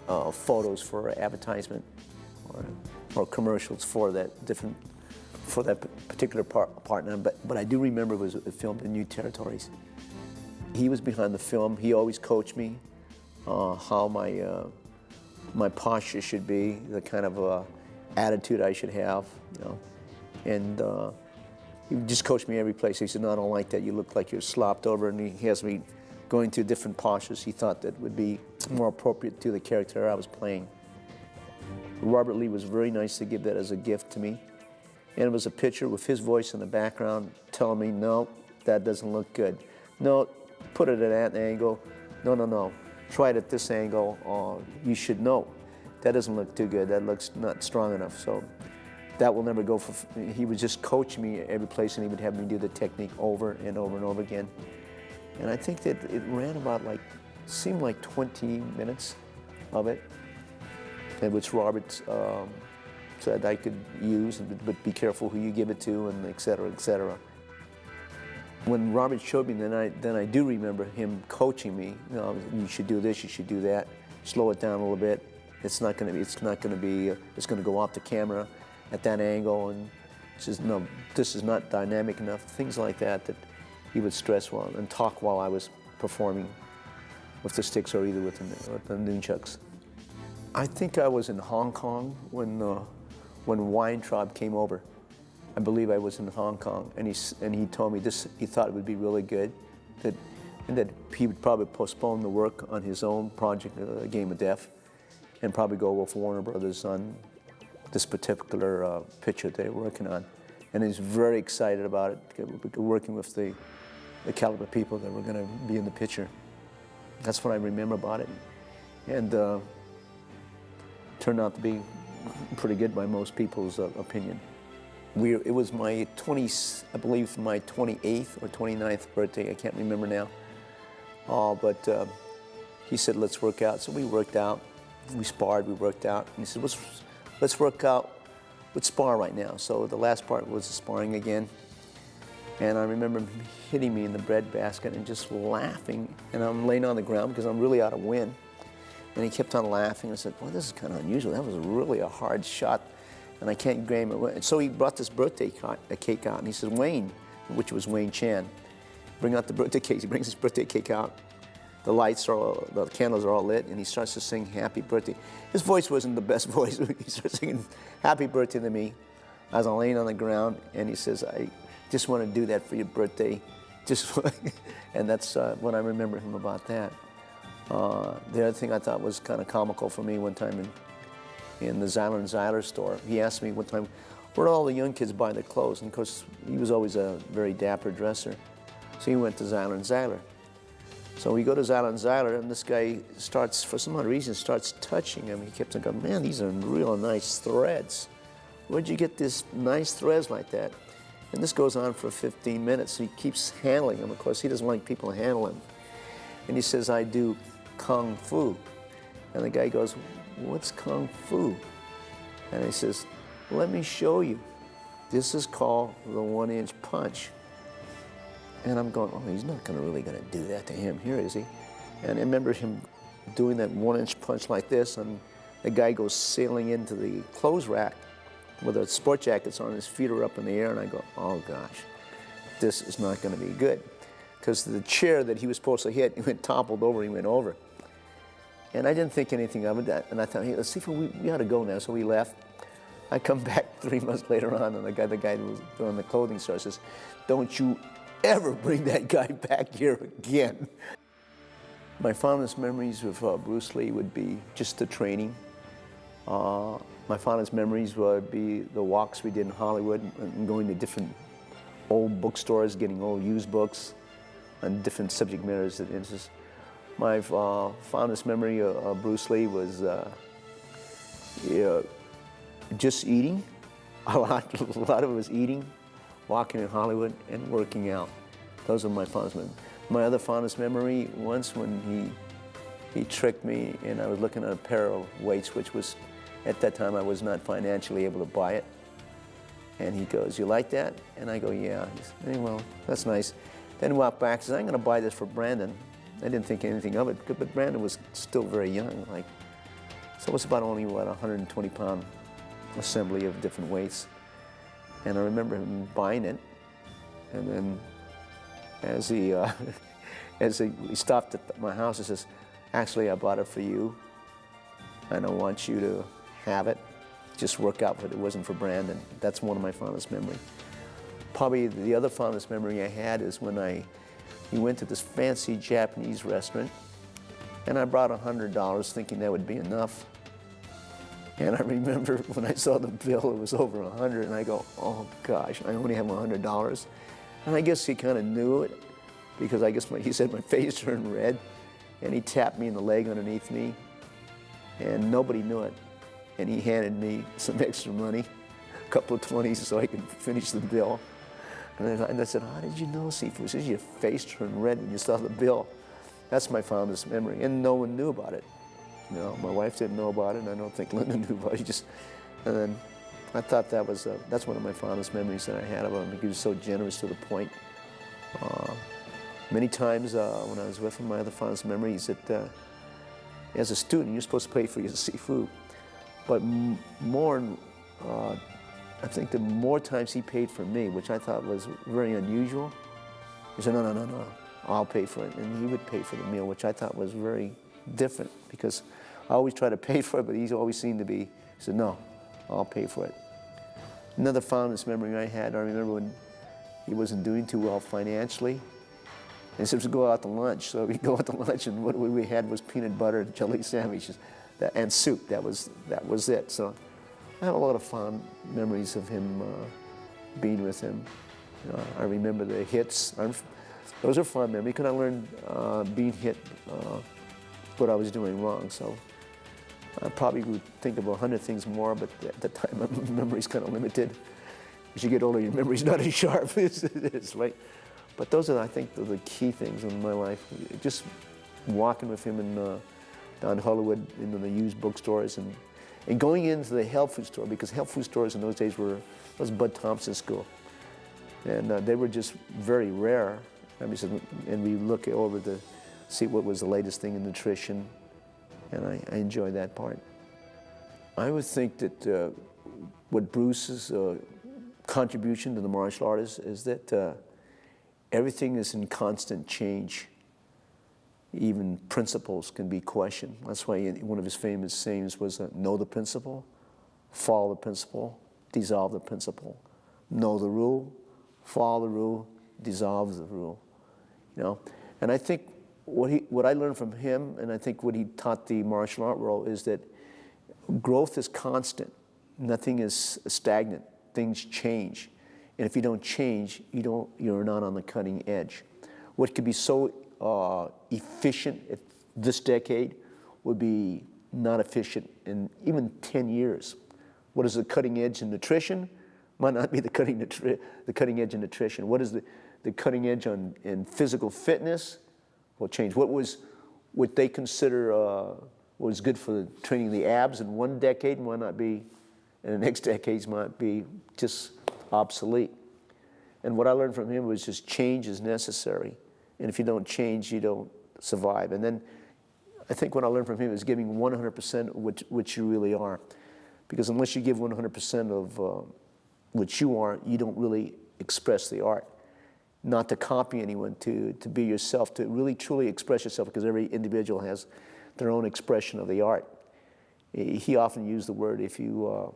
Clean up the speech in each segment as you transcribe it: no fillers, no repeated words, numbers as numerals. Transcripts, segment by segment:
photos for advertisement or commercials for that particular partner. But I do remember it was filmed in New Territories. He was behind the film. He always coached me how my posture should be, the kind of attitude I should have, you know. And he just coached me every place. He said, "No, I don't like that. You look like you're slopped over." And he has me going through different postures he thought that would be more appropriate to the character I was playing. Robert Lee was very nice to give that as a gift to me. And it was a picture with his voice in the background telling me, "No, that doesn't look good. No, put it at that angle. No. Try it at this angle. You should know. That doesn't look too good. That looks not strong enough." So that will never go for, he would just coach me every place, and he would have me do the technique over and over and over again. And I think that it ran about seemed like 20 minutes of it, and which Robert said I could use, but be careful who you give it to, and et cetera, et cetera. When Robert showed me, then I do remember him coaching me. You know, you should do this, you should do that. Slow it down a little bit. It's going to go off the camera at that angle, and says, "No, this is not dynamic enough." Things like that he would stress and talk while I was performing with the sticks or either with the nunchucks. I think I was in Hong Kong when Weintraub came over. I believe I was in Hong Kong, and he told me this. He thought it would be really good, and that he would probably postpone the work on his own project, Game of Death, and probably go with Warner Brothers on this particular picture they were working on. And he's very excited about it, working with the caliber people that were going to be in the picture. That's what I remember about it. And turned out to be pretty good by most people's opinion. It was my I believe my 28th or 29th birthday, I can't remember now. But he said, "Let's work out." So we worked out, we sparred, we worked out. And he said, let's work out, let's spar right now. So the last part was the sparring again. And I remember him hitting me in the breadbasket and just laughing. And I'm laying on the ground because I'm really out of wind. And he kept on laughing. I said, "Boy, this is kind of unusual. That was really a hard shot, and I can't grab it." So he brought this birthday cake out, and he said, "Wayne," which was Wayne Chan, "bring out the birthday cake." He brings his birthday cake out. The candles are all lit, and he starts to sing "Happy Birthday." His voice wasn't the best voice. He starts singing "Happy Birthday" to me as I'm laying on the ground, and he says, "I just want to do that for your birthday." And that's what I remember him about that. The other thing I thought was kind of comical for me one time in the Zeiler and Zeiler store, he asked me one time, "Where do all the young kids buy their clothes?" And of course, he was always a very dapper dresser. So he went to Zeiler and Zeiler. So we go to Zeiler and Zeiler, and this guy starts, for some odd reason, starts touching him. He kept on going, "Man, these are real nice threads. Where'd you get these nice threads like that?" And this goes on for 15 minutes. So he keeps handling him. Of course, he doesn't like people to handle him. And he says, "I do Kung Fu." And the guy goes, "What's Kung Fu?" And he says, "Let me show you. This is called the 1-inch punch." And I'm going, "Oh, he's not really going to do that to him here, is he?" And I remember him doing that 1-inch punch like this, and the guy goes sailing into the clothes rack with the sport jackets on, his feet are up in the air, and I go, "Oh gosh, this is not going to be good." Because the chair that he was supposed to hit, he went toppled over, he went over. And I didn't think anything of it, and I thought, "Hey, let's see if we ought to go now." So we left. I come back 3 months later on, and the guy who was doing the clothing store says, "Don't you ever bring that guy back here again." My fondest memories of Bruce Lee would be just the training. My fondest memories would be the walks we did in Hollywood and going to different old bookstores, getting old used books on different subject matters that interest. My fondest memory of Bruce Lee was just eating. A lot of it was eating, walking in Hollywood, and working out. Those are my fondest memories. My other fondest memory, once when he tricked me and I was looking at a pair of weights, which was, at that time I was not financially able to buy it. And he goes, "You like that?" And I go, "Yeah." He said, "Hey, well, that's nice." Then he walked back and says, "I'm going to buy this for Brandon." I didn't think anything of it, but Brandon was still very young, like So it was about only, what, 120-pound assembly of different weights. And I remember him buying it, and then as he, he stopped at my house, he says, "Actually, I bought it for you. I don't want you to have it. Just work out, but it wasn't for Brandon." That's one of my fondest memories. Probably the other fondest memory I had is when he went to this fancy Japanese restaurant, and I brought $100 thinking that would be enough. And I remember when I saw the bill, it was over 100, and I go, "Oh gosh, I only have $100." And I guess he kind of knew it, because I guess he said my face turned red, and he tapped me in the leg underneath me, and nobody knew it. And he handed me some extra money, a couple of 20s, so I could finish the bill. And I said, "How did you know, Sifu?" He says, "Your face turned red when you saw the bill." That's my fondest memory, and no one knew about it. You know, my wife didn't know about it, and I don't think Linda knew about it. And then I thought that's one of my fondest memories that I had of him. He was so generous to the point. Many times when I was with him, my other fondest memory is that as a student, you're supposed to pay for your Sifu. But I think the more times he paid for me, which I thought was very unusual, he said, no, I'll pay for it. And he would pay for the meal, which I thought was very different, because I always try to pay for it, but he always seemed to be, he said, "No, I'll pay for it." Another fondest memory I had, I remember when he wasn't doing too well financially, and he said to go out to lunch. So we go out to lunch, and what we had was peanut butter and jelly sandwiches and soup. That was it. So I have a lot of fond memories of him being with him. I remember the hits. Those are fond memories, because I learned being hit what I was doing wrong. So I probably would think of 100 things more, but at the time my memory's kind of limited. As you get older, your memory's not as sharp as it is, right? But those are, I think, the key things in my life. Just walking with him down Hollywood into the used bookstores, and going into the health food store, because health food stores in those days was Bud Thompson's school. And they were just very rare. And we look over to see what was the latest thing in nutrition, and I enjoy that part. I would think that what Bruce's contribution to the martial art is that everything is in constant change. Even principles can be questioned. That's why one of his famous sayings was, "Know the principle, follow the principle, dissolve the principle. Know the rule, follow the rule, dissolve the rule." You know, and I think what I learned from him, and I think what he taught the martial art world, is that growth is constant. Nothing is stagnant. Things change, and if you don't change, you're not on the cutting edge. What could be so efficient at this decade would be not efficient in even 10 years. What is the cutting edge in nutrition? Might not be the cutting edge in nutrition. What is the cutting edge in physical fitness? Will change. What they consider was good for training the abs in one decade might not be, and the next decades might be just obsolete. And what I learned from him was just change is necessary. And if you don't change, you don't survive. And then I think what I learned from him is giving 100% of what you really are. Because unless you give 100% of what you are, you don't really express the art. Not to copy anyone, to be yourself, to really truly express yourself, because every individual has their own expression of the art. He often used the word, a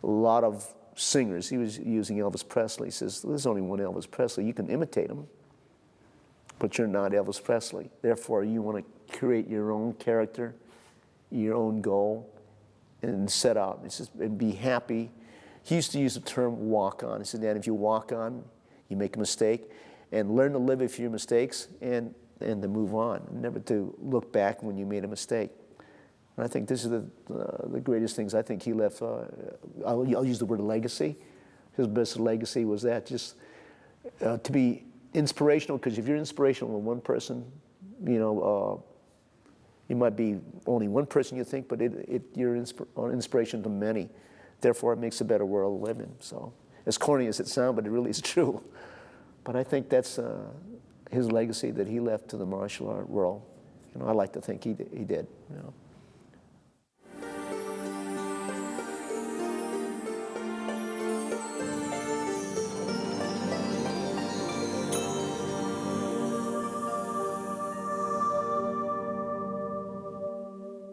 lot of singers, he was using Elvis Presley. He says, "There's only one Elvis Presley. You can imitate him, but you're not Elvis Presley. Therefore, you want to create your own character, your own goal, and set out. He says, and be happy." He used to use the term walk on. He said, "Dan, if you walk on, you make a mistake, and learn to live with your mistakes and to move on, never to look back when you made a mistake." And I think this is the greatest things I think he left. I'll use the word legacy. His best legacy was that, just to be inspirational, because if you're inspirational to one person, you might be only one person you think, but you're inspiration to many. Therefore, it makes a better world to live in. So, as corny as it sounds, but it really is true. But I think that's his legacy that he left to the martial art world. I like to think he did.